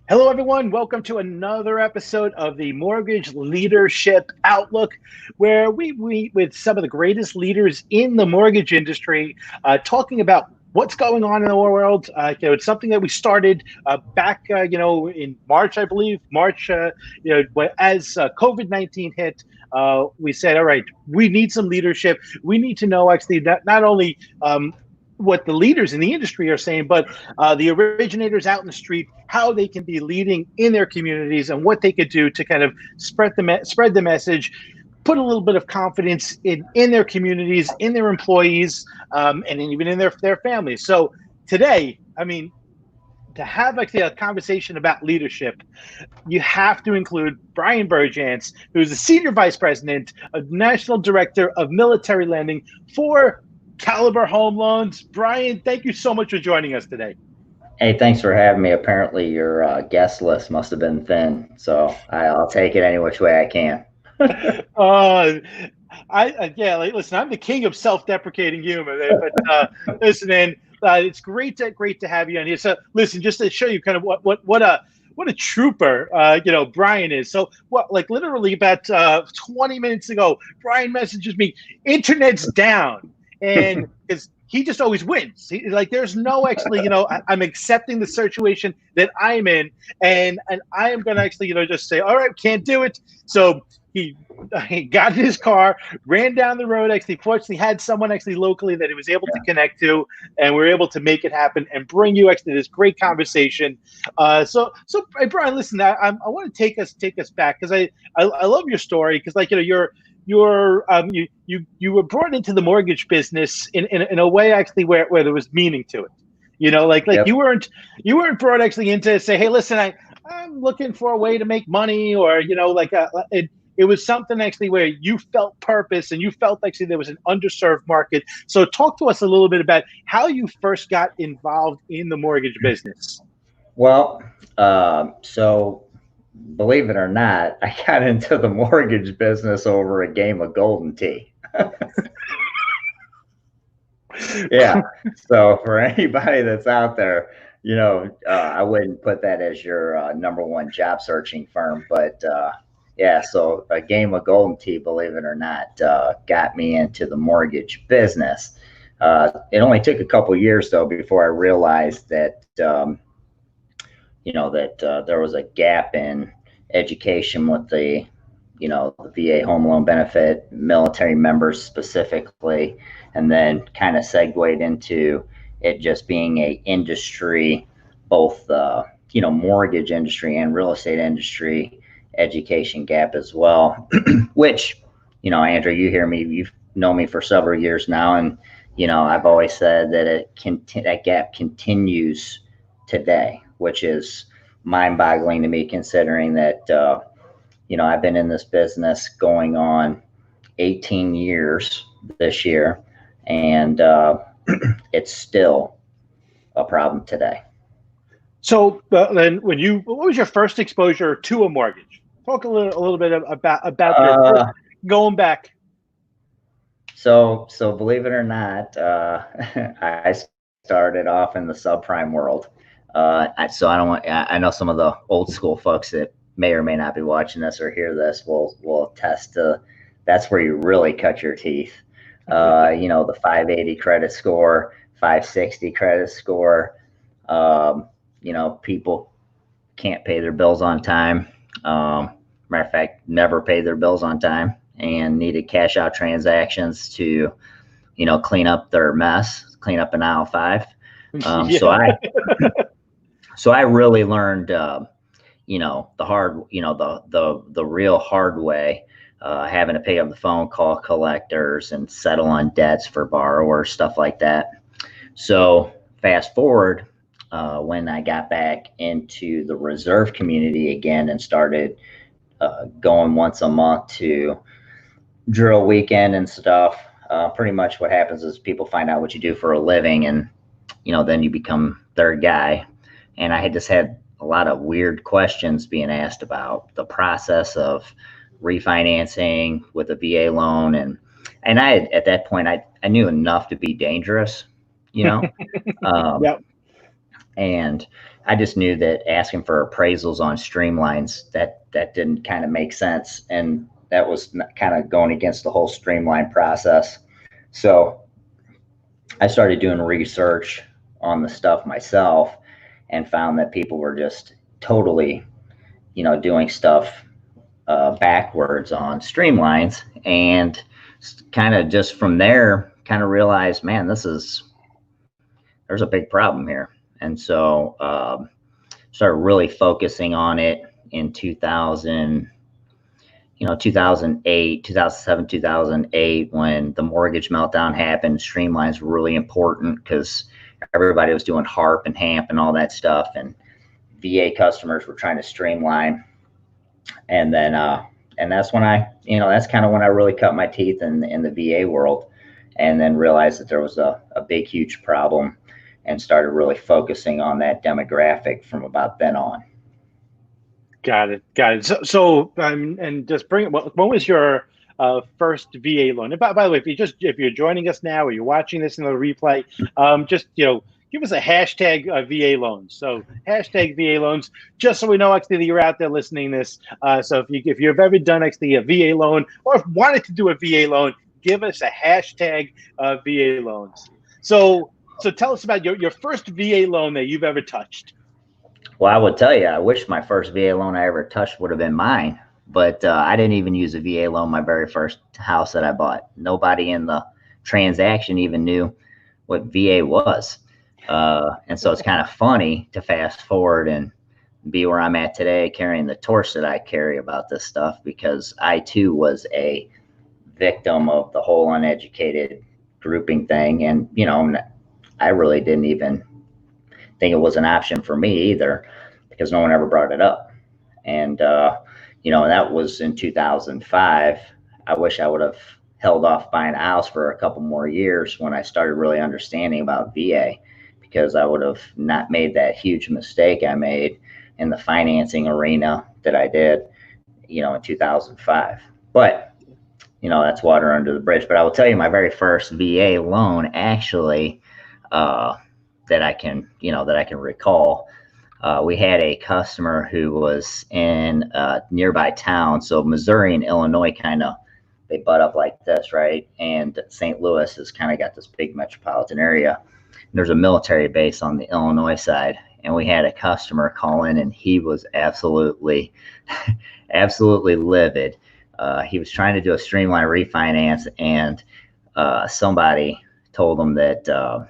Hello, everyone. Welcome to another episode of the Mortgage Leadership Outlook, where we meet with some of the greatest leaders in the mortgage industry, talking about what's going on in the world. It's something that we started back, in March, I believe. March, as COVID-19 hit, we said, all right, we need some leadership. We need to know actually not only what the leaders in the industry are saying, but the originators out in the street, how they can be leading in their communities and what they could do to kind of spread the message, put a little bit of confidence in their communities, in their employees, and even in their families. So today, to have actually a conversation about leadership, you have to include Bryan Bergjans, who's the Senior Vice President of National Director of Military Lending for Caliber Home Loans. Bryan, thank you so much for joining us today. Hey, thanks for having me. Apparently, your guest list must have been thin, so I'll take it any which way I can. Listen, I'm the king of self-deprecating humor, but listen, man, it's great to have you on here. So, listen, just to show you kind of what a trooper, Bryan is. So, literally about 20 minutes ago, Bryan messages me, "Internet's down," and because he just always wins. There's no actually, I'm accepting the situation that I'm in, and I am going to actually, just say, all right, can't do it. So he got in his car, ran down the road. Actually, fortunately, had someone actually locally that he was able to connect to, and we're able to make it happen and bring you actually this great conversation. So Bryan, listen, I want to take us back because I love your story because you were brought into the mortgage business in a way actually where there was meaning to it. Yep. You weren't brought actually into say, hey, listen, I'm looking for a way to make money, or it was something actually where you felt purpose and you felt actually there was an underserved market. So talk to us a little bit about how you first got involved in the mortgage business. Well, so believe it or not, I got into the mortgage business over a game of golden tea. Yeah. So for anybody that's out there, I wouldn't put that as your number one job searching firm, but yeah, so a game of golden tea, believe it or not, got me into the mortgage business. It only took a couple years though before I realized that there was a gap in education with the VA home loan benefit, military members specifically, and then kind of segued into it just being a industry, both mortgage industry and real estate industry education gap as well. Which, Andrew, you hear me, you've known me for several years now, and I've always said that that gap continues today, which is mind-boggling to me considering that I've been in this business going on 18 years this year, and it's still a problem today. So then, what was your first exposure to a mortgage? Talk a little bit about your going back. So believe it or not, I started off in the subprime world. I know some of the old school folks that may or may not be watching this or hear this will attest to that's where you really cut your teeth. The 580 credit score, 560 credit score. People can't pay their bills on time. Matter of fact, never paid their bills on time and needed cash out transactions to, clean up their mess, clean up an aisle 5. So I really learned, the hard, the real hard way, having to pick up the phone, call collectors and settle on debts for borrowers, stuff like that. So fast forward, when I got back into the reserve community again and started going once a month to drill weekend and stuff, pretty much what happens is people find out what you do for a living, and then you become their guy. And I had just had a lot of weird questions being asked about the process of refinancing with a VA loan, and I had, at that point I knew enough to be dangerous, Yep. And I just knew that asking for appraisals on streamlines, that didn't kind of make sense. And that was kind of going against the whole streamline process. So I started doing research on the stuff myself and found that people were just totally, doing stuff backwards on streamlines. And kind of just from there, kind of realized, man, there's a big problem here. And so started really focusing on it in 2008, 2007, 2008, when the mortgage meltdown happened. Streamlines were really important because everybody was doing HARP and HAMP and all that stuff. And VA customers were trying to streamline. And then, and that's when that's kind of when I really cut my teeth in the VA world, and then realized that there was a big, huge problem, and started really focusing on that demographic from about then on. Got it. So and just bring it. When was your first VA loan? And by the way, if you're joining us now or you're watching this in the replay, just give us a hashtag VA loans. So hashtag VA loans, just so we know actually that you're out there listening to this. So if you've ever done actually a VA loan or if wanted to do a VA loan, give us a hashtag VA loans. So tell us about your first VA loan that you've ever touched. Well, I would tell you, I wish my first VA loan I ever touched would have been mine, but I didn't even use a VA loan my very first house that I bought. Nobody in the transaction even knew what VA was. And so it's kind of funny to fast forward and be where I'm at today, carrying the torch that I carry about this stuff, because I too was a victim of the whole uneducated grouping thing. And, I really didn't even think it was an option for me either, because no one ever brought it up. And, that was in 2005. I wish I would have held off buying a house for a couple more years when I started really understanding about VA, because I would have not made that huge mistake I made in the financing arena that I did, in 2005. But, that's water under the bridge. But I will tell you, my very first VA loan actually, that I can recall. We had a customer who was in a nearby town. So Missouri and Illinois they butt up like this, right? And St. Louis has kind of got this big metropolitan area. There's a military base on the Illinois side. And we had a customer call in, and he was absolutely livid. He was trying to do a streamline refinance, and somebody told him that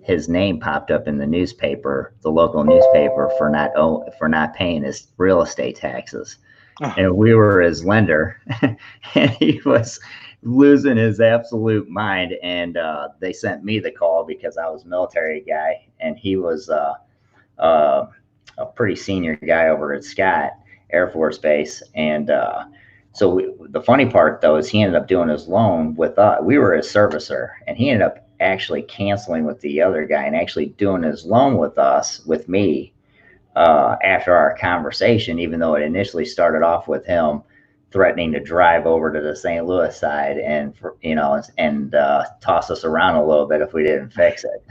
his name popped up in the newspaper, the local newspaper, for not paying his real estate taxes. Oh. And we were his lender, and he was losing his absolute mind. And they sent me the call because I was a military guy, and he was a pretty senior guy over at Scott Air Force Base. And the funny part, though, is he ended up doing his loan with us. We were his servicer, and he ended up actually canceling with the other guy and actually doing his loan with me after our conversation, even though it initially started off with him threatening to drive over to the St. Louis side and toss us around a little bit if we didn't fix it.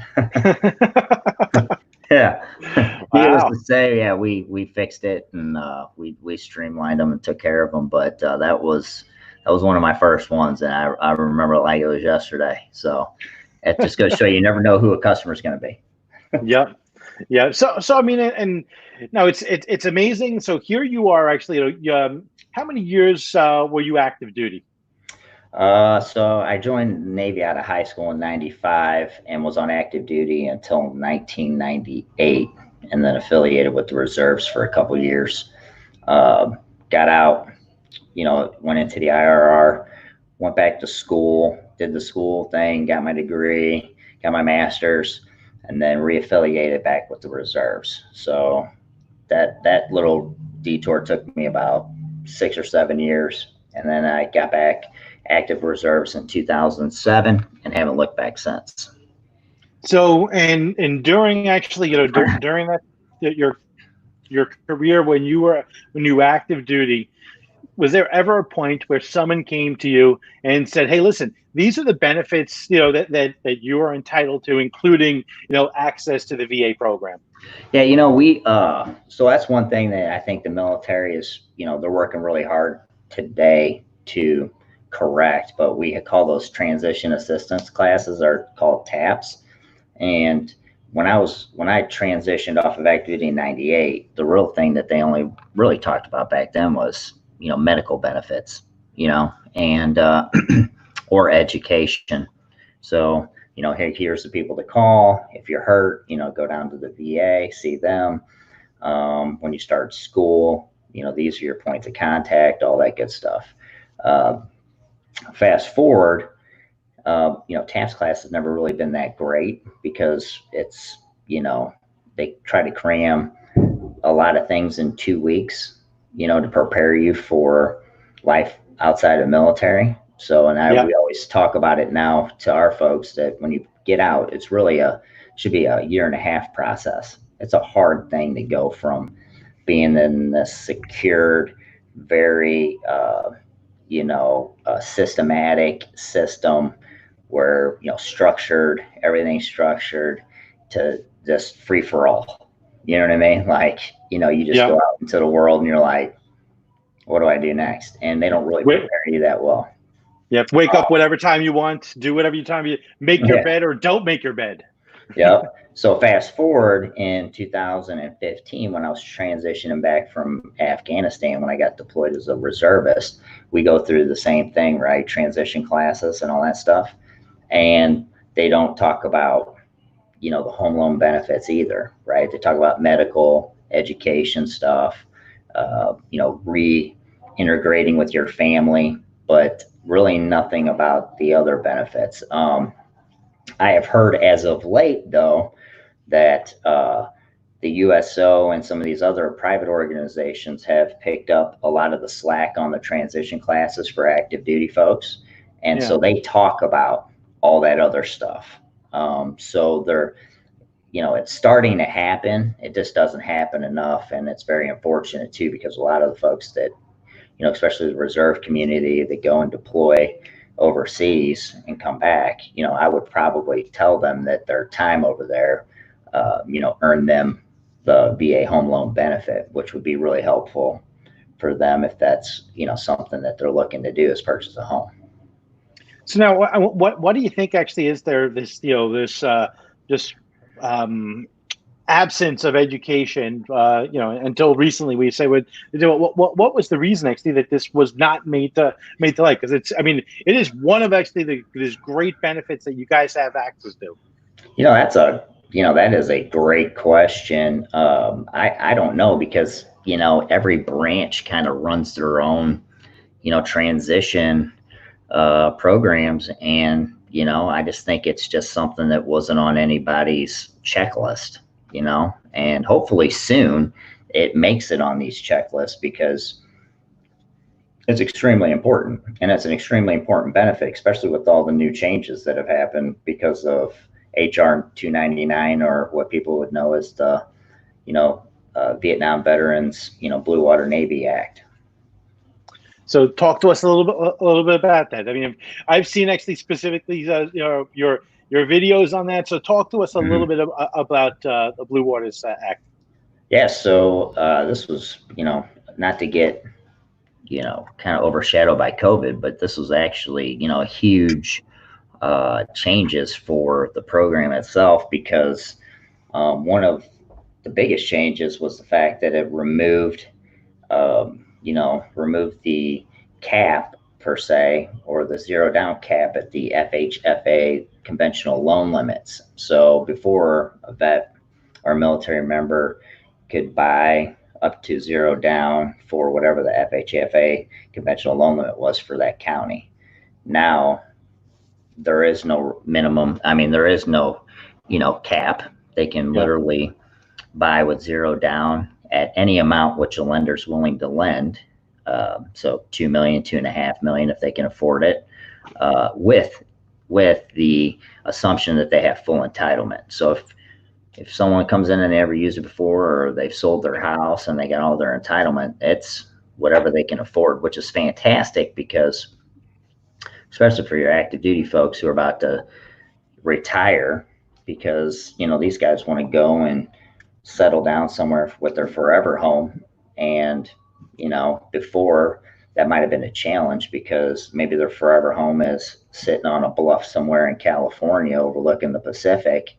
Yeah. Wow. Needless to say, yeah, we fixed it, and we streamlined them and took care of them. But that was one of my first ones, and I remember it like it was yesterday. So it just goes to show you never know who a customer is going to be. Yeah. So I mean, and no, it's amazing. So here you are actually. How many years were you active duty? So I joined the Navy out of high school in '95 and was on active duty until 1998, and then affiliated with the reserves for a couple years. Got out, went into the IRR, went back to school, did the school thing, got my degree, got my master's, and then reaffiliated back with the reserves. So that little detour took me about 6 or 7 years, and then I got back active reserves in 2007 and haven't looked back since. So and during actually during that your career when you were active duty, was there ever a point where someone came to you and said, "Hey, listen, these are the benefits, that you are entitled to, including, access to the VA program"? Yeah, so that's one thing that I think the military is, they're working really hard today to correct, but we call those transition assistance classes are called TAPS. And when I transitioned off of active duty in '98, the real thing that they only really talked about back then was, medical benefits, and or education. So, hey, here's the people to call. If you're hurt, go down to the VA, see them. When you start school, these are your points of contact, all that good stuff. Fast forward, TAPS class has never really been that great because it's, they try to cram a lot of things in 2 weeks, to prepare you for life outside of military. So, we always talk about it now to our folks that when you get out, it's really should be a 1.5-year process. It's a hard thing to go from being in this secured, very, systematic system where, structured, everything's structured, to just free for all. You know what I mean? Like, you just go out into the world and you're like, what do I do next? And they don't really prepare you that well. Yep. Wake up whatever time you want, do whatever time you make your bed or don't make your bed. Yep. So fast forward in 2015, when I was transitioning back from Afghanistan, when I got deployed as a reservist, we go through the same thing, right? Transition classes and all that stuff. And they don't talk about, the home loan benefits either, right? They talk about medical, education stuff, reintegrating with your family, but really nothing about the other benefits. I have heard as of late, though, that the USO and some of these other private organizations have picked up a lot of the slack on the transition classes for active duty folks. And so they talk about all that other stuff. So they're, it's starting to happen. It just doesn't happen enough. And it's very unfortunate, too, because a lot of the folks that, especially the reserve community that go and deploy overseas and come back, I would probably tell them that their time over there, earn them the VA home loan benefit, which would be really helpful for them if that's, something that they're looking to do is purchase a home. So now, what do you think actually is there this absence of education? Until recently, we say what was the reason actually that this was not made to light? Because it is one of actually these great benefits that you guys have access to. That is a great question. I don't know, because every branch kind of runs their own transition programs, and I just think it's just something that wasn't on anybody's checklist, and hopefully soon it makes it on these checklists, because it's extremely important, and it's an extremely important benefit, especially with all the new changes that have happened because of HR 299, or what people would know as the Vietnam Veterans Blue Water Navy Act. So talk to us a little bit about that. I've seen actually specifically your videos on that. So talk to us a little bit about the Blue Waters Act. Yeah. So this was not to get kind of overshadowed by COVID, but this was actually a huge changes for the program itself, because one of the biggest changes was the fact that it removed the cap per se, or the zero down cap at the FHFA conventional loan limits. So before, a vet or a military member could buy up to zero down for whatever the FHFA conventional loan limit was for that county. Now there is no minimum. There is no, cap. They can literally buy with zero down at any amount which a lender's willing to lend. So $2 million, $2.5 million if they can afford it, with the assumption that they have full entitlement. So if someone comes in and they never used it before, or they've sold their house and they got all their entitlement, it's whatever they can afford, which is fantastic because, especially for your active duty folks who are about to retire, because these guys want to go and settle down somewhere with their forever home. And before, that might have been a challenge because maybe their forever home is sitting on a bluff somewhere in California overlooking the Pacific,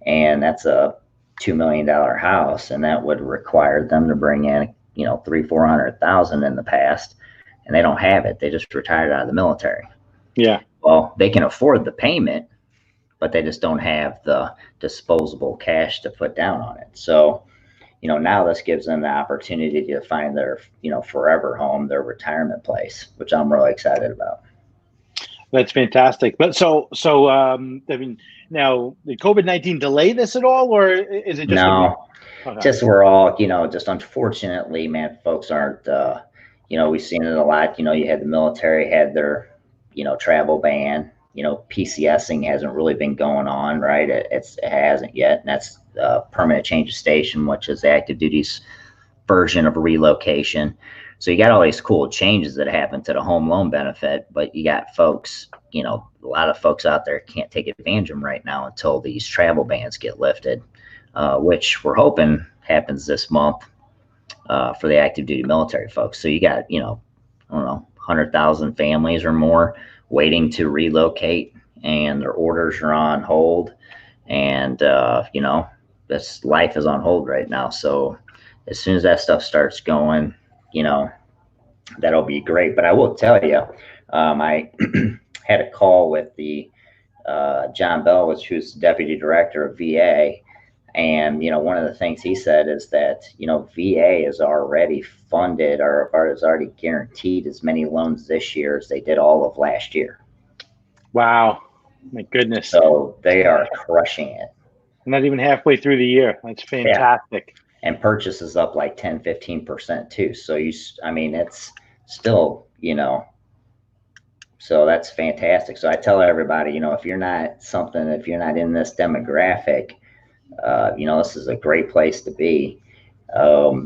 and that's a $2 million house, and that would require them to bring in 300,000-400,000 in the past, and they don't have it. They just retired out of the military. Yeah. Well, they can afford the payment, but they just don't have the disposable cash to put down on it. So, now this gives them the opportunity to find their, forever home, their retirement place, which I'm really excited about. That's fantastic. But so I mean, now did COVID-19 delay this at all, or is it just no? Just we're all, just unfortunately, man, folks aren't. We've seen it a lot. You had the military had their, travel ban. PCSing hasn't really been going on, right? It hasn't yet, and that's permanent change of station, which is the active duty's version of relocation. So you got all these cool changes that happen to the home loan benefit, but you got folks, a lot of folks out there can't take advantage of them right now until these travel bans get lifted, which we're hoping happens this month for the active duty military folks. So you got, I don't know, 100,000 families or more waiting to relocate, and their orders are on hold, and this life is on hold right now. So as soon as that stuff starts going, that'll be great. But I will tell you, I had a call with the John Bell, who's the deputy director of VA, and one of the things he said is that VA is already funded or is already guaranteed as many loans this year as they did all of last year. Wow, my goodness! So they are crushing it. Not even halfway through the year. That's fantastic. Yeah. And purchases up like 10-15% too. So it's still so that's fantastic. So I tell everybody, if you're not in this demographic, this is a great place to be,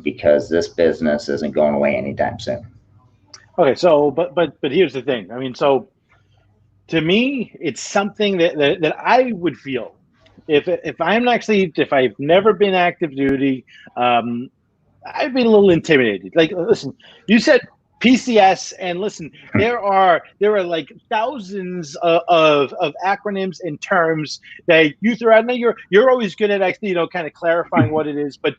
because this business isn't going away anytime soon. Okay, so but here's the thing. I mean, so to me, it's something that I would feel if I've never been active duty, I'd be a little intimidated. Like, listen, you said PCS, and listen, there are like thousands of acronyms and terms that you throw out. Now you're always good at actually kind of clarifying what it is, but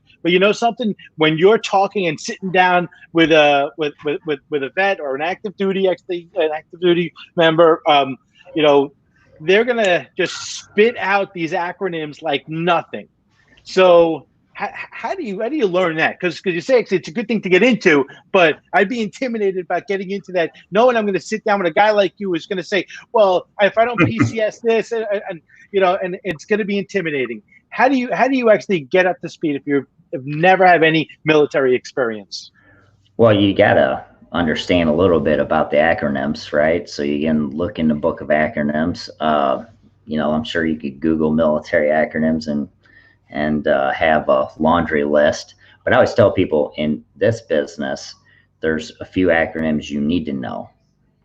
something, when you're talking and sitting down with a vet or an active duty member, they're gonna just spit out these acronyms like nothing. So how do you learn that? Because you say it's a good thing to get into, but I'd be intimidated about getting into that, knowing I'm going to sit down with a guy like you who's going to say, well, if I don't PCS this, and it's going to be intimidating. How do you actually get up to speed if never have any military experience? Well, you gotta understand a little bit about the acronyms, right? So you can look in the book of acronyms. I'm sure you could Google military acronyms and have a laundry list. But I always tell people in this business, there's a few acronyms you need to know.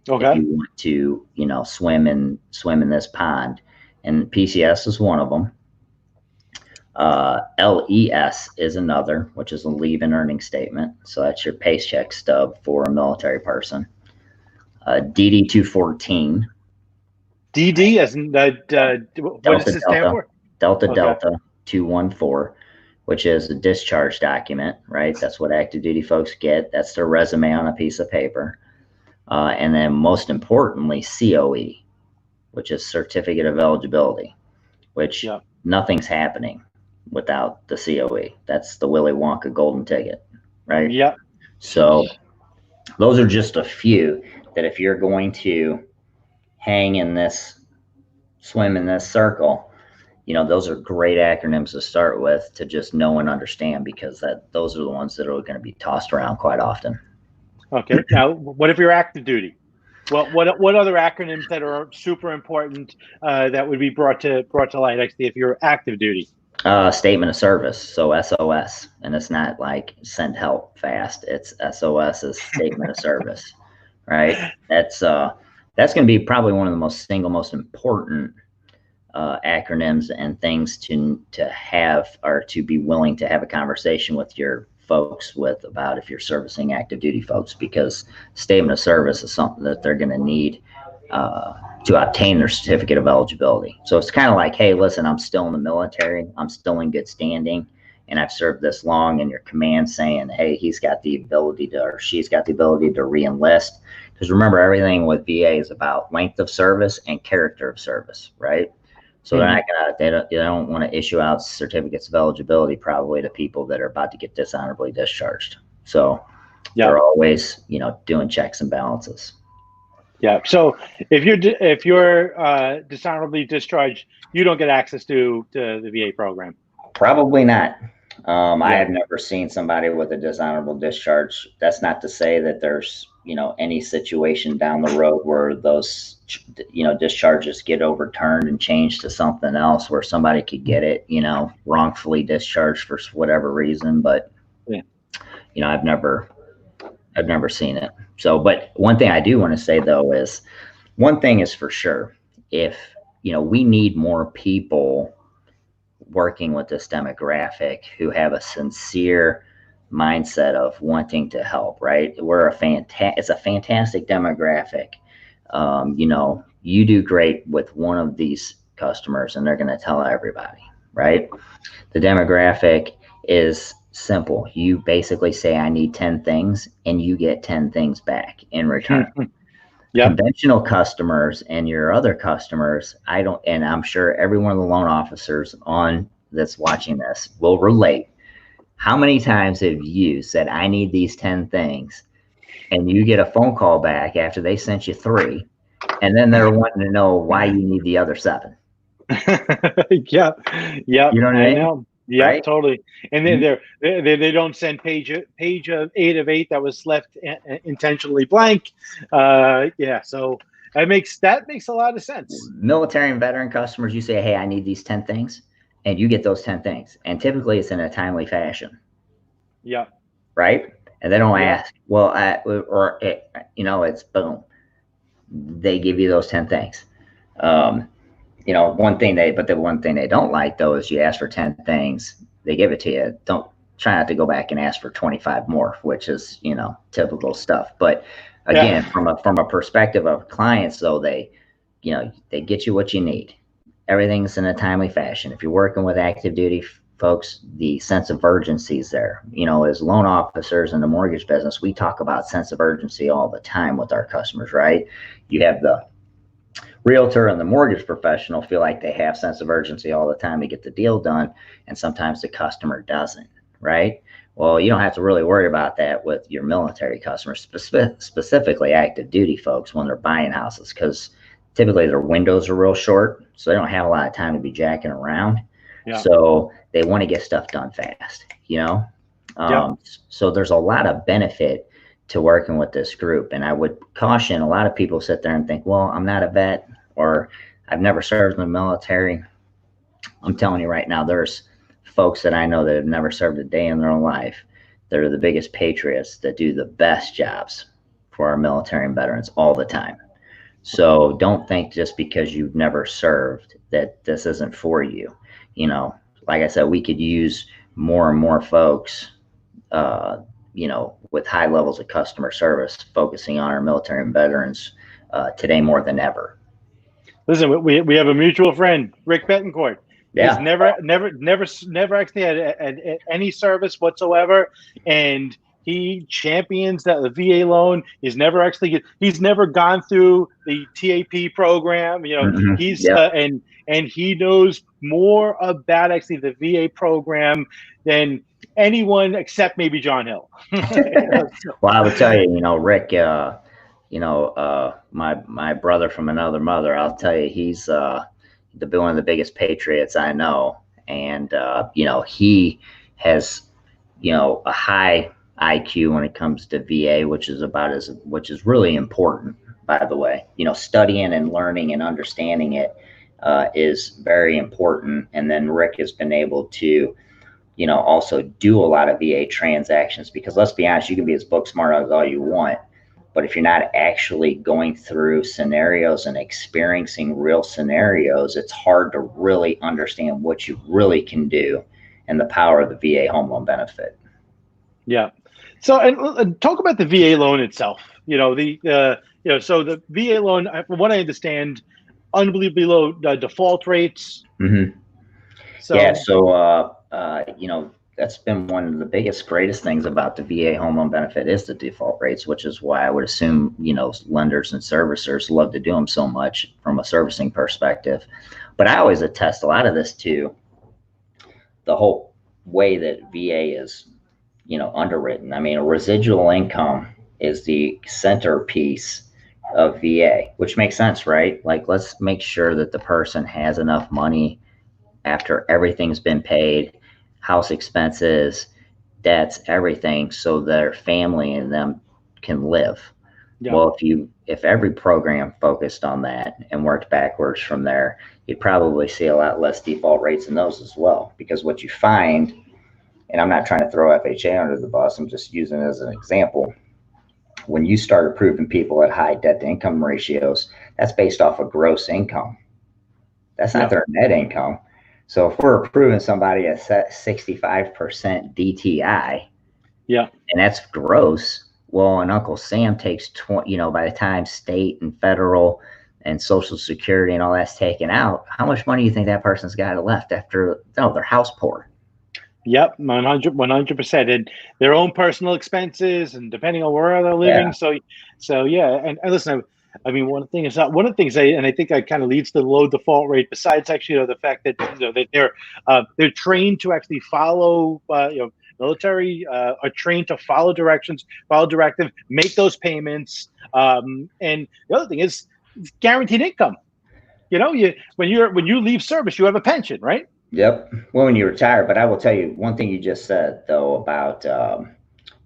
Okay. If you want to, swim in this pond, and PCS is one of them. LES is another, which is a leave and earning statement. So that's your paycheck stub for a military person. DD 214. DD as in what does it stand for? Delta 214, which is a discharge document, right? That's what active duty folks get. That's their resume on a piece of paper. And then most importantly, COE, which is certificate of eligibility, which nothing's happening without the COE. That's the Willy Wonka golden ticket, right? Yeah. So those are just a few that if you're going to swim in this circle, those are great acronyms to start with, to just know and understand, because those are the ones that are going to be tossed around quite often. Okay. Now, what if you're active duty? Well, what other acronyms that are super important that would be brought to light, actually, if you're active duty? Statement of service, so SOS, and it's not like send help fast. It's SOS is statement of service, right? That's going to be probably one of the most important acronyms and things to have, or to be willing to have a conversation with your folks with about if you're servicing active duty folks, because statement of service is something that they're going to need to obtain their certificate of eligibility. So it's kind of like, hey, listen, I'm still in the military, I'm still in good standing, and I've served this long, and your command saying, hey, he's got the ability to, or she's got the ability to re-enlist. Because remember, everything with VA is about length of service and character of service, right? So they're not gonna, they don't want to issue out certificates of eligibility probably to people that are about to get dishonorably discharged. So they're always, doing checks and balances. Yeah. So if you're dishonorably discharged, you don't get access to the VA program. Probably not. I have never seen somebody with a dishonorable discharge. That's not to say that there's, any situation down the road where those, discharges get overturned and changed to something else where somebody could get it, wrongfully discharged for whatever reason. But, I've never seen it. So, but one thing I do want to say though is, one thing is for sure, if, we need more people working with this demographic who have a sincere mindset of wanting to help, right? It's a fantastic demographic. You do great with one of these customers and they're going to tell everybody, right? The demographic is simple. You basically say, I need 10 things, and you get 10 things back in return. Conventional customers and your other customers, and I'm sure every one of the loan officers that's watching this will relate. How many times have you said, I need these 10 things, and you get a phone call back after they sent you 3, and then they're wanting to know why you need the other 7? Yeah. You know what I mean? Yeah, right? Totally. And then they don't send page of 8 of 8 that was left intentionally blank. So that makes a lot of sense. Military and veteran customers, you say, hey, I need these 10 things, and you get those 10 things, and typically it's in a timely fashion. Yeah. Right. And they don't ask, well, it's boom. They give you those 10 things. The one thing they don't like though is you ask for 10 things, they give it to you. Don't try not to go back and ask for 25 more, which is, typical stuff. But again, from a perspective of clients though, they get you what you need. Everything's in a timely fashion. If you're working with active duty folks, the sense of urgency is there. As loan officers in the mortgage business, we talk about sense of urgency all the time with our customers, right? You have the realtor and the mortgage professional feel like they have sense of urgency all the time to get the deal done, and sometimes the customer doesn't, right? Well, you don't have to really worry about that with your military customers, specifically active duty folks when they're buying houses, because typically their windows are real short, so they don't have a lot of time to be jacking around. So they want to get stuff done fast, So there's a lot of benefit to working with this group. And I would caution, a lot of people sit there and think, well, I'm not a vet, or I've never served in the military. I'm telling you right now, there's folks that I know that have never served a day in their own life. They're the biggest patriots that do the best jobs for our military and veterans all the time. So don't think just because you've never served that this isn't for you. Like I said, we could use more and more folks, with high levels of customer service, focusing on our military and veterans today more than ever. Listen, we have a mutual friend, Rick Betancourt. He's never actually had any service whatsoever, and he champions the VA loan. He's never gone through the TAP program. He's and he knows more about actually the VA program than anyone except maybe John Hill. Well, I would tell you, Rick, my brother from another mother, I'll tell you, he's one of the biggest patriots I know. And, he has, a high IQ when it comes to VA, which is really important, by the way, studying and learning and understanding it is very important. And then Rick has been able to, also do a lot of VA transactions, because let's be honest, you can be as book smart as all you want, but if you're not actually going through scenarios and experiencing real scenarios, it's hard to really understand what you really can do and the power of the VA home loan benefit. Yeah. So, and talk about the VA loan itself. So the VA loan, from what I understand, unbelievably low default rates. Mm-hmm. So, yeah. So, that's been one of the greatest things about the VA home loan benefit is the default rates, which is why I would assume, lenders and servicers love to do them so much from a servicing perspective. But I always attest a lot of this to the whole way that VA is, underwritten. I mean, a residual income is the centerpiece of VA, which makes sense, right? Like, let's make sure that the person has enough money after everything's been paid, house expenses, debts, everything, so their family and them can live. Yeah. Well, if every program focused on that and worked backwards from there, you'd probably see a lot less default rates in those as well. Because what you find, and I'm not trying to throw FHA under the bus, I'm just using it as an example. When you start approving people at high debt to income ratios, that's based off of gross income. That's not their net income. So if we're approving somebody at 65% DTI, and that's gross, well, and Uncle Sam takes 20, by the time state and federal and Social Security and all that's taken out, how much money do you think that person's got left after their house poor? Yep, 100%, and their own personal expenses, and depending on where they're living. Yeah. So yeah, and listen, I mean, one of the things, I think that kind of leads to the low default rate. Besides, actually, the fact that that they're trained to actually follow, military are trained to follow directions, follow directive, make those payments. And the other thing is guaranteed income. When you leave service, you have a pension, right? Yep. Well, when you retire, but I will tell you one thing you just said though about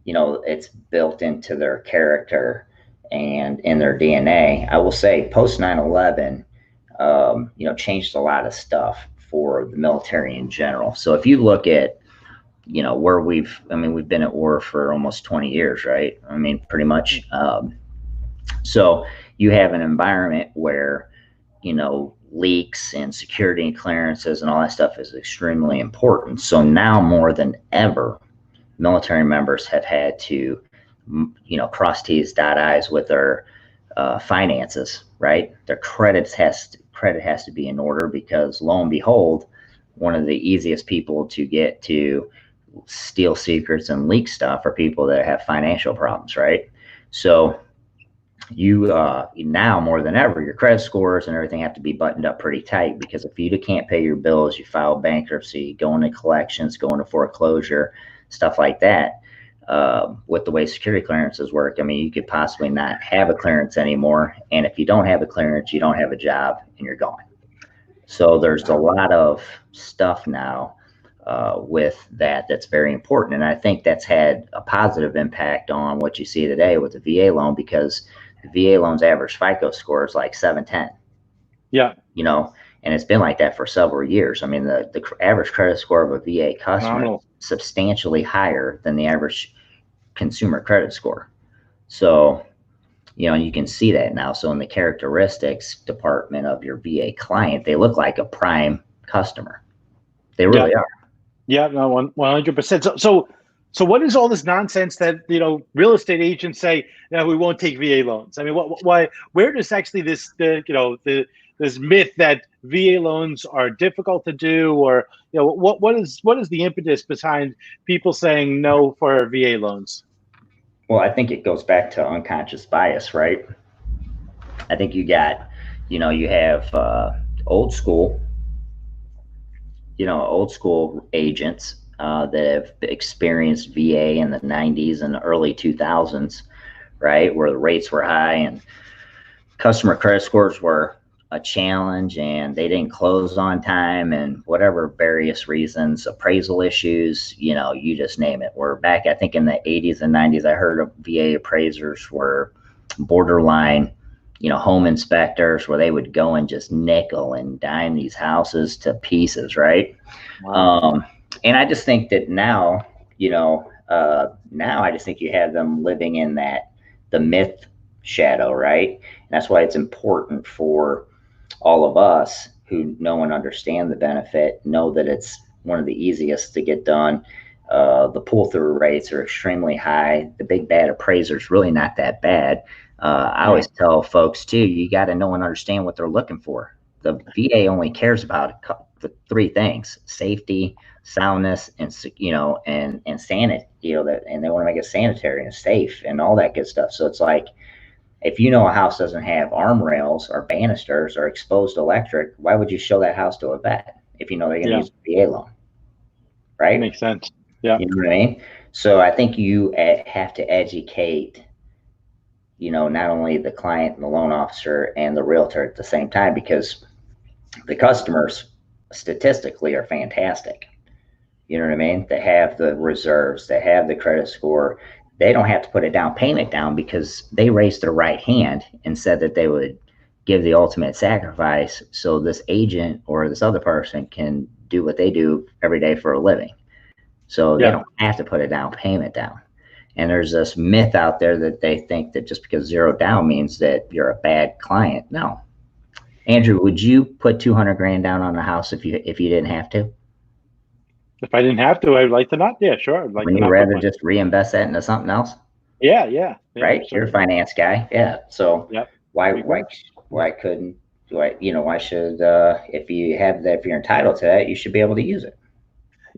it's built into their character and in their DNA. I will say post 9/11, changed a lot of stuff for the military in general. So if you look at, where we've been at war for almost 20 years, right? I mean, pretty much. So you have an environment where, leaks and security clearances and all that stuff is extremely important. So now more than ever, military members have had to, cross T's, dot I's with their finances, right? Their credit has to be in order, because lo and behold, one of the easiest people to get to steal secrets and leak stuff are people that have financial problems, right? So you now more than ever, your credit scores and everything have to be buttoned up pretty tight, because if you can't pay your bills, you file bankruptcy, go into collections, go into foreclosure, stuff like that. With the way security clearances work, I mean, you could possibly not have a clearance anymore, and if you don't have a clearance, you don't have a job and you're gone. So there's a lot of stuff now with that's very important, and I think that's had a positive impact on what you see today with the VA loan, because the VA loan's average FICO score is like 710. Yeah. And it's been like that for several years. I mean, the average credit score of a VA customer is substantially higher than the average consumer credit score. So, you can see that now. So in the characteristics department of your VA client, they look like a prime customer. They really are. Yeah, no, 100%. So what is all this nonsense that real estate agents say? We won't take VA loans. I mean, why? Where does actually this this myth that VA loans are difficult to do, or what is the impetus behind people saying no for VA loans? Well, I think it goes back to unconscious bias, right? I think you got, you have old school agents that have experienced VA in the 90s and the early 2000s, right, where the rates were high and customer credit scores were a challenge, and they didn't close on time, and whatever various reasons, appraisal issues, you just name it. We're back, I think, in the 80s and 90s. I heard of VA appraisers were borderline home inspectors where they would go and just nickel and dime these houses to pieces, right? Wow. And I just think that now, now I just think you have them living in the myth shadow, right? And that's why it's important for all of us who know and understand the benefit, know that it's one of the easiest to get done. The pull-through rates are extremely high. The big bad appraiser is really not that bad. I always tell folks too, you got to know and understand what they're looking for. The VA only cares about the three things: safety, soundness, and and sanity. And they want to make it sanitary and safe and all that good stuff. So it's like, if you know a house doesn't have arm rails or banisters or exposed electric, why would you show that house to a vet if you know they're going to use a VA loan, right? Makes sense. Yeah. You know what I mean? So I think you have to educate, not only the client and the loan officer and the realtor at the same time, because the customers statistically are fantastic. You know what I mean? They have the reserves, they have the credit score. They don't have to put a down payment down because they raised their right hand and said that they would give the ultimate sacrifice so this agent or this other person can do what they do every day for a living. So they don't have to put a down payment down. And there's this myth out there that they think that just because zero down means that you're a bad client. No. Andrew, would you put 200 grand down on a house if you didn't have to? If I didn't have to, I'd like to not. Yeah, sure. I'd like Wouldn't you rather just reinvest that into something else? Yeah. Right? You're a finance guy. Yeah. So why couldn't, why should, if you're entitled to that, you should be able to use it.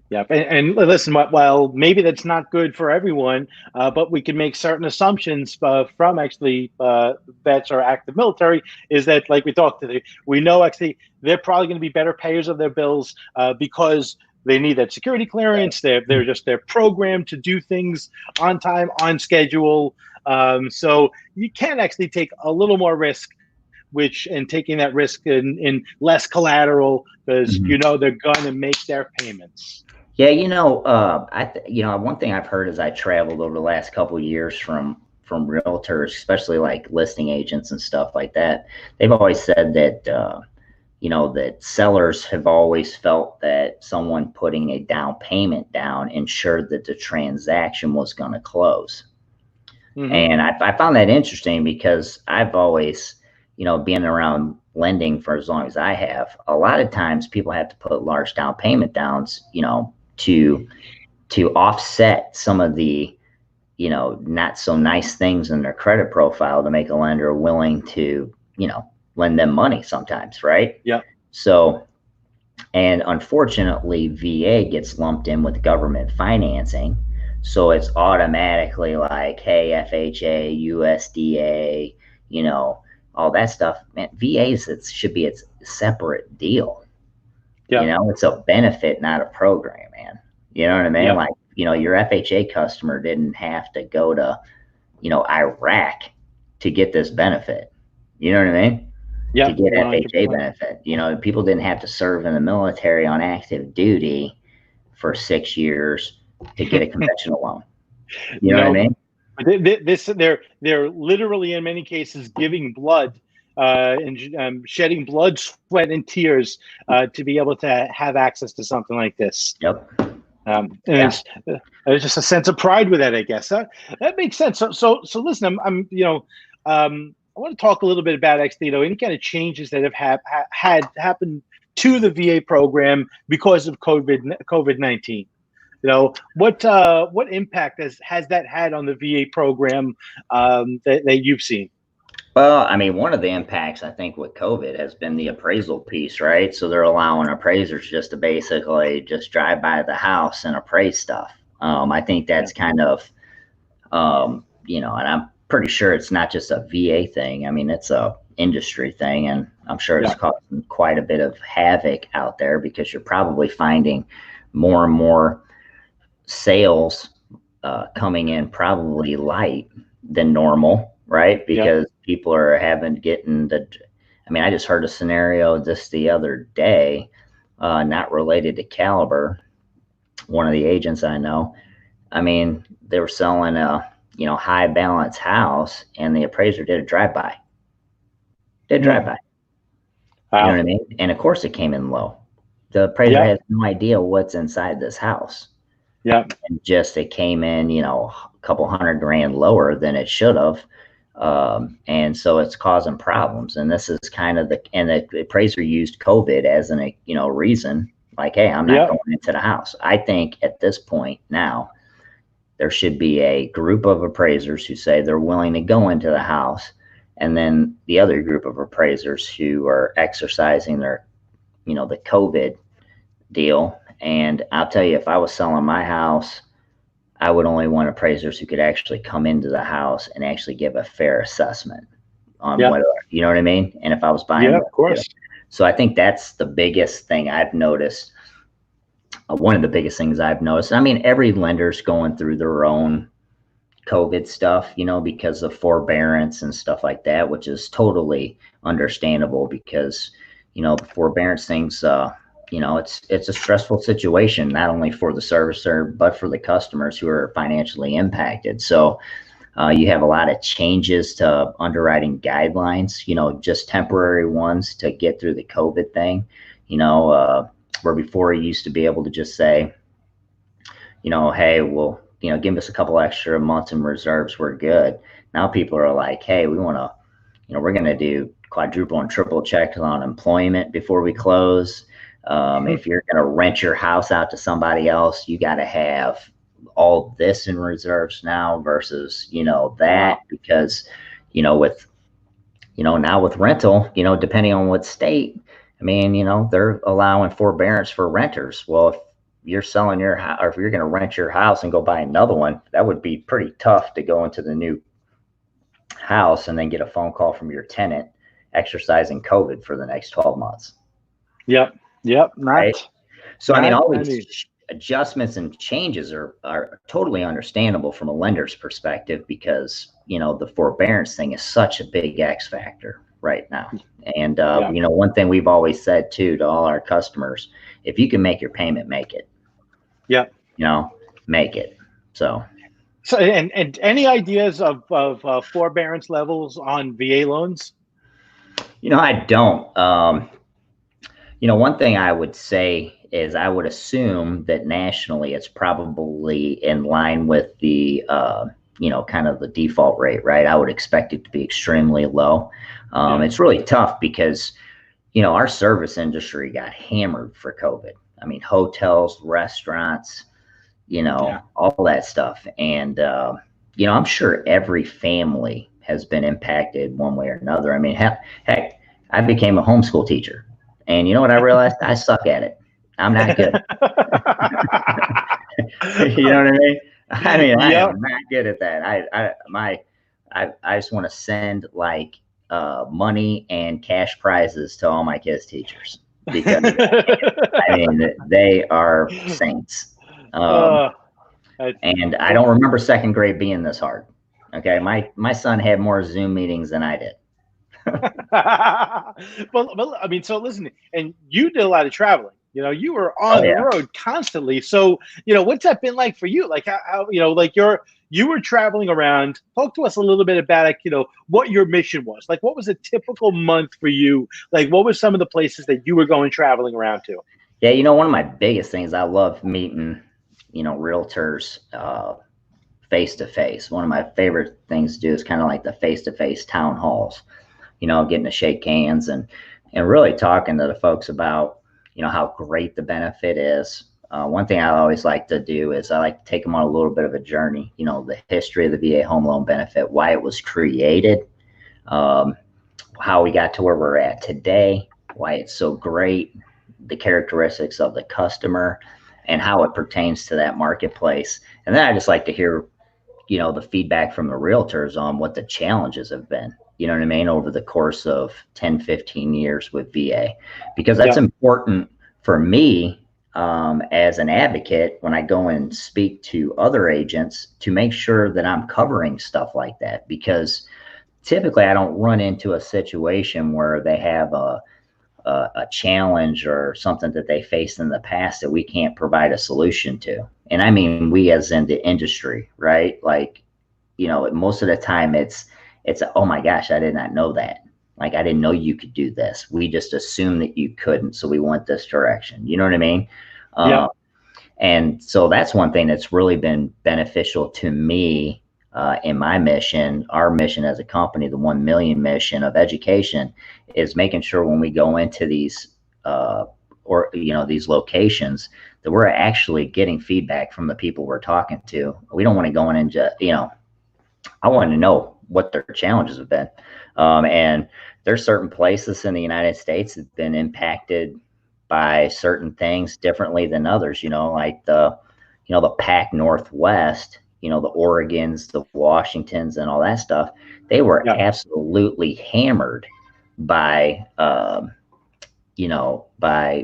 Yeah, and listen, while maybe that's not good for everyone, but we can make certain assumptions from actually vets or active military, is that, like we talked today, we know actually they're probably going to be better payers of their bills because they need that security clearance. They're programmed to do things on time, on schedule. So you can actually take a little more risk, and taking that risk in less collateral because they're going to make their payments. Yeah, one thing I've heard as I traveled over the last couple of years from realtors, especially like listing agents and stuff like that, they've always said that that sellers have always felt that someone putting a down payment down ensured that the transaction was going to close. And I found that interesting because I've always, being around lending for as long as I have, a lot of times people have to put large down payment downs, to offset some of the, not so nice things in their credit profile to make a lender willing to, lend them money sometimes, right? Yeah. So, and unfortunately, VA gets lumped in with government financing. So it's automatically like, hey, FHA, USDA, all that stuff. Man, VAs, it should be its separate deal. Yeah. It's a benefit, not a program, man. You know what I mean? Yeah. Like, your FHA customer didn't have to go to, Iraq to get this benefit. You know what I mean? Yeah. To get 100%. FHA benefit. People didn't have to serve in the military on active duty for 6 years to get a conventional loan. You know what I mean? They're literally in many cases giving blood and shedding blood, sweat, and tears to be able to have access to something like this. Yep. There's just a sense of pride with that, I guess. That makes sense. So listen, I want to talk a little bit about actually, any kind of changes that have had happened to the VA program because of COVID-19. What impact has that had on the VA program that you've seen? Well, I mean, one of the impacts, I think, with COVID has been the appraisal piece, right? So they're allowing appraisers just to basically just drive by the house and appraise stuff. I think that's kind of, and I'm pretty sure it's not just a VA thing. I mean, it's a industry thing, and I'm sure it's causing quite a bit of havoc out there because you're probably finding more and more sales coming in probably light than normal, right? Because people are I just heard a scenario just the other day, not related to Caliber. One of the agents I know, I mean, they were selling a high balance house, and the appraiser did a drive-by. Did drive by. Wow. You know what I mean? And of course it came in low. The appraiser has no idea what's inside this house. Yeah. And just it came in, you know, a couple $100,000 lower than it should have. And so it's causing problems. And this is kind of the appraiser used COVID as an, you know, reason, like, hey, I'm not going into the house. I think at this point now, there should be a group of appraisers who say they're willing to go into the house, and then the other group of appraisers who are exercising their, you know, the COVID deal. And I'll tell you, if I was selling my house, I would only want appraisers who could actually come into the house and actually give a fair assessment on whether, you know what I mean? And if I was buying, of course. So I think that's the biggest thing I've noticed. One of the biggest things I've noticed. I mean, every lender's going through their own COVID stuff, you know, because of forbearance and stuff like that, which is totally understandable because, you know, the forbearance things, you know, it's a stressful situation, not only for the servicer, but for the customers who are financially impacted. So you have a lot of changes to underwriting guidelines, you know, just temporary ones to get through the COVID thing, you know, where before you used to be able to just say, you know, hey, well, you know, give us a couple extra months in reserves, we're good. Now people are like, hey, we want to, you know, we're going to do quadruple and triple checks on employment before we close. If you're going to rent your house out to somebody else, you got to have all this in reserves now versus, you know, that because, you know, with, you know, now with rental, you know, depending on what state, I mean, you know, they're allowing forbearance for renters. Well, if you're selling your house or if you're going to rent your house and go buy another one, that would be pretty tough to go into the new house and then get a phone call from your tenant exercising COVID for the next 12 months. Yep. Right. So, I mean, all these adjustments and changes are totally understandable from a lender's perspective because, you know, the forbearance thing is such a big X factor right now. And, you know, one thing we've always said too, to all our customers, if you can make your payment, make it. You know, make it. So and any ideas of forbearance levels on VA loans? You know, I don't. You know, one thing I would say is I would assume that nationally it's probably in line with the, you know, kind of the default rate, right? I would expect it to be extremely low. It's really tough because, you know, our service industry got hammered for COVID. I mean, hotels, restaurants, you know, all that stuff. And, you know, I'm sure every family has been impacted one way or another. I mean, heck, I became a homeschool teacher. And you know what I realized? I suck at it. I'm not good. You know what I mean? I mean, I am not good at that. I just want to send like money and cash prizes to all my kids' teachers because I mean they are saints. And I don't remember second grade being this hard. Okay, my son had more Zoom meetings than I did. Well, I mean, so listen, and you did a lot of traveling. You know, you were on the road constantly. So, you know, what's that been like for you? Like how you know, like you were traveling around. Talk to us a little bit about, like, you know, what your mission was. Like, what was a typical month for you? Like, what were some of the places that you were going traveling around to? Yeah, you know, one of my biggest things, I love meeting, you know, realtors face to face. One of my favorite things to do is kind of like the face to face town halls. You know, getting to shake hands and really talking to the folks about, you know, how great the benefit is. One thing I always like to do is I like to take them on a little bit of a journey, you know, the history of the VA home loan benefit, why it was created, how we got to where we're at today, why it's so great, the characteristics of the customer, and how it pertains to that marketplace. And then I just like to hear, you know, the feedback from the realtors on what the challenges have been. You know what I mean? Over the course of 10, 15 years with VA, because that's important for me as an advocate when I go and speak to other agents to make sure that I'm covering stuff like that, because typically I don't run into a situation where they have a challenge or something that they faced in the past that we can't provide a solution to. And I mean, we as in the industry, right? Like, you know, most of the time it's oh my gosh, I did not know that. Like, I didn't know you could do this. We just assumed that you couldn't, so we went this direction. You know what I mean? Yeah. And so that's one thing that's really been beneficial to me in my mission. Our mission as a company, the 1 million mission of education, is making sure when we go into these these locations, that we're actually getting feedback from the people we're talking to. We don't want to go in and just, I want to know what their challenges have been. And there's certain places in the United States that have been impacted by certain things differently than others, like the Pac Northwest, the Oregons, the Washingtons, and all that stuff. They were absolutely hammered by, by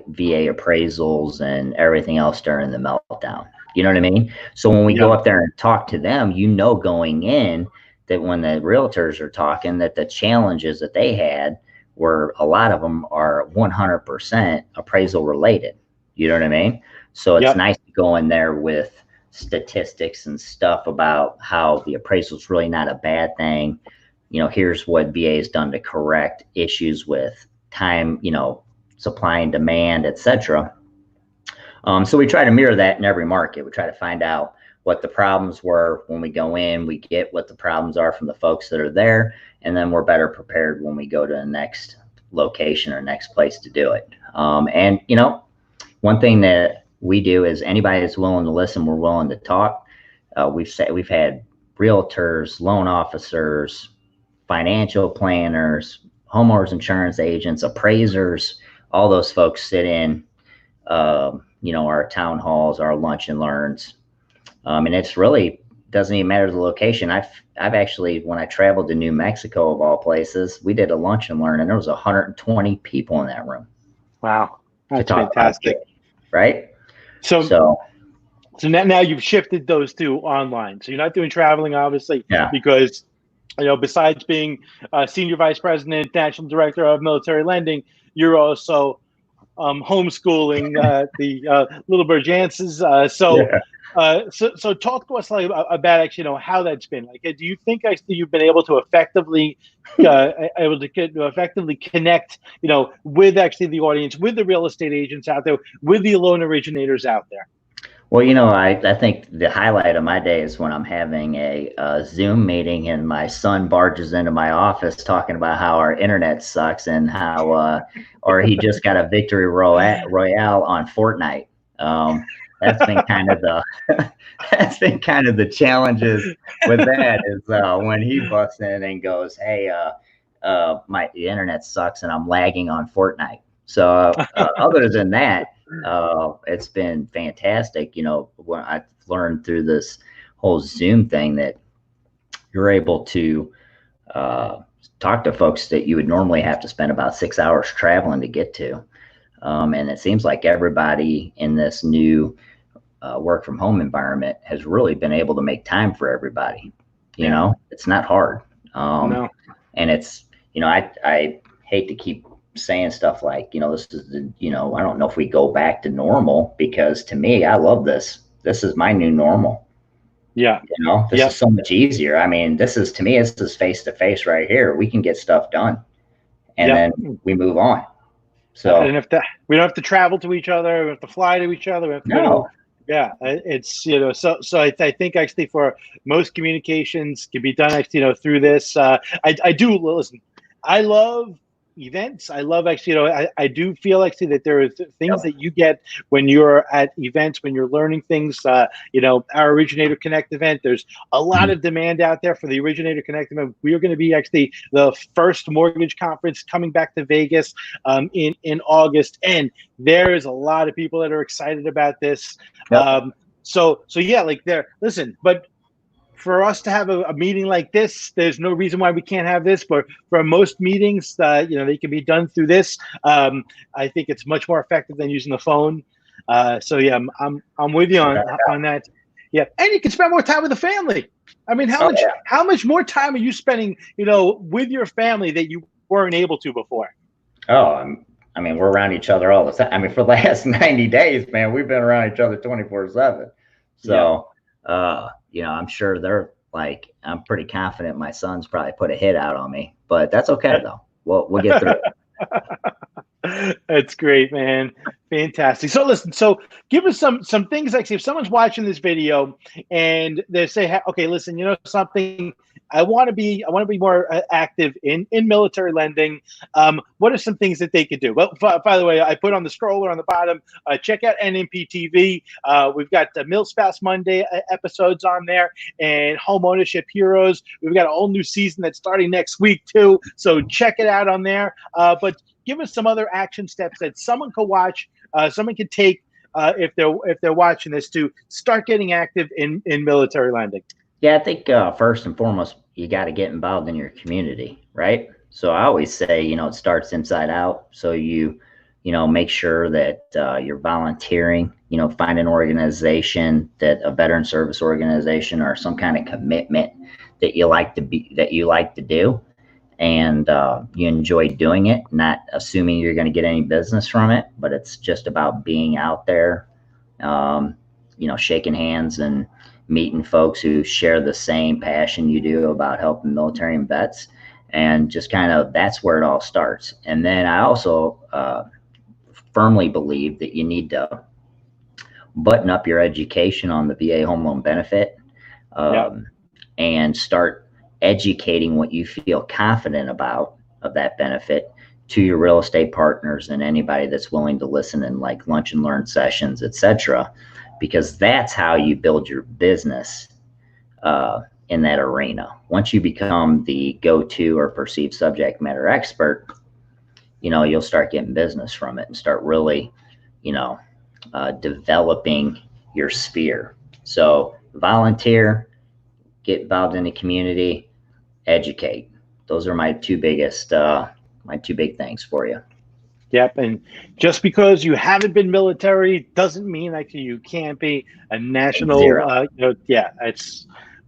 VA appraisals and everything else during the meltdown. You know what I mean? So when we go up there and talk to them, going in, that when the realtors are talking, that the challenges that they had were, a lot of them are 100% appraisal related. You know what I mean? So it's nice to go in there with statistics and stuff about how the appraisal is really not a bad thing. Here's what VA has done to correct issues with time, supply and demand, etc. So we try to mirror that in every market. We try to find out what the problems were when we go in. We get what the problems are from the folks that are there, and then we're better prepared when we go to the next location or next place to do it. And one thing that we do is, anybody that's willing to listen, we're willing to talk. We've had realtors, loan officers, financial planners, homeowners insurance agents, appraisers, all those folks sit in, our town halls, our lunch and learns. And it's really doesn't even matter the location. I've actually, when I traveled to New Mexico, of all places, we did a lunch and learn, and there was 120 people in that room. Wow, that's fantastic. Right? So now you've shifted those to online. So you're not doing traveling, obviously, because besides being senior vice president, national director of military lending, you're also homeschooling the little Bergjanses. So talk to us about actually, how that's been. Like, do you think actually you've been able to effectively connect, with actually the audience, with the real estate agents out there, with the loan originators out there? Well, I think the highlight of my day is when I'm having a Zoom meeting and my son barges into my office talking about how our internet sucks and how, or he just got a victory royale on Fortnite. That's been kind of the challenges with that, is when he busts in and goes, "Hey, the internet sucks and I'm lagging on Fortnite." So other than that, it's been fantastic. When I've learned through this whole Zoom thing that you're able to talk to folks that you would normally have to spend about 6 hours traveling to get to. And it seems like everybody in this new work from home environment has really been able to make time for everybody. It's not hard. No. And it's, I hate to keep saying stuff like, this is I don't know if we go back to normal, because to me, I love this. This is my new normal. Yeah. This is so much easier. I mean, this is face to face right here. We can get stuff done, and then we move on. So we don't have to travel to each other. We have to fly to each other. It's so I think actually for most communications can be done actually through this. I do listen. I love events. I love actually, I do feel actually that there are things that you get when you're at events, when you're learning things. Our Originator Connect event, there's a lot of demand out there for the Originator Connect event. We are going to be actually the first mortgage conference coming back to Vegas in August, and there is a lot of people that are excited about this. So listen, but for us to have a meeting like this, there's no reason why we can't have this. But for most meetings, they can be done through this. I think it's much more effective than using the phone. I'm with you on that. Yeah, and you can spend more time with the family. I mean, how much more time are you spending, with your family that you weren't able to before? Oh, I mean, we're around each other all the time. I mean, for the last 90 days, man, we've been around each other 24/7. So. I'm sure they're like, I'm pretty confident my son's probably put a hit out on me, but that's okay though. we'll get through it. That's great, man. Fantastic. So listen, so give us some things, like, if someone's watching this video and they say, okay, listen, you know something, I want to be more active in military lending. What are some things that they could do? Well, by the way, I put on the scroller on the bottom, check out NMP TV. We've got the Milspouse Monday episodes on there, and Home Ownership Heroes. We've got a whole new season that's starting next week too. So check it out on there. But give us some other action steps that someone could watch, someone could take if they're watching this, to start getting active in military lending. Yeah, I think first and foremost, you got to get involved in your community, right? So I always say, it starts inside out. So you make sure that you're volunteering, find an organization, that a veteran service organization, or some kind of commitment that you like to do, and you enjoy doing it, not assuming you're going to get any business from it, but it's just about being out there, shaking hands and meeting folks who share the same passion you do about helping military and vets, and just kind of, that's where it all starts. And then I also firmly believe that you need to button up your education on the VA home loan benefit, and start educating what you feel confident about of that benefit to your real estate partners and anybody that's willing to listen in, like lunch and learn sessions, etc., because that's how you build your business in that arena. Once you become the go-to or perceived subject matter expert, you'll start getting business from it and start really, developing your sphere. So volunteer, get involved in the community, educate. Those are my two big things for you. Yep, and just because you haven't been military doesn't mean like you can't be a national.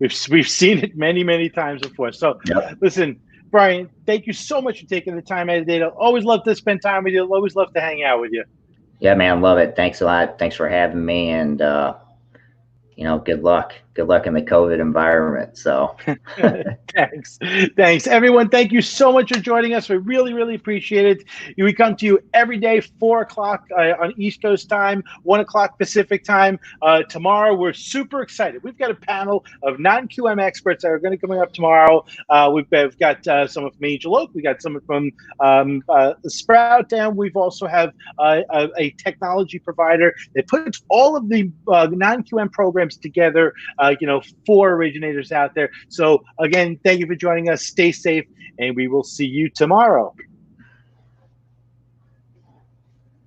We've seen it many times before. So Listen, Bryan, thank you so much for taking the time out of the day. Always love to spend time with you. Always love to hang out with you. Yeah, man, love it. Thanks a lot. Thanks for having me, and good luck in the COVID environment. So thanks everyone. Thank you so much for joining us. We really appreciate it. We come to you every day, 4 o'clock on East Coast time, 1 o'clock Pacific time. Tomorrow, we're super excited. We've got a panel of non-QM experts that are going to be coming up tomorrow. We've got someone from Angel Oak. We got someone from Sprout, and we've also have a technology provider that puts all of the non-QM programs together, for originators out there. So again, thank you for joining us. Stay safe, and we will see you tomorrow.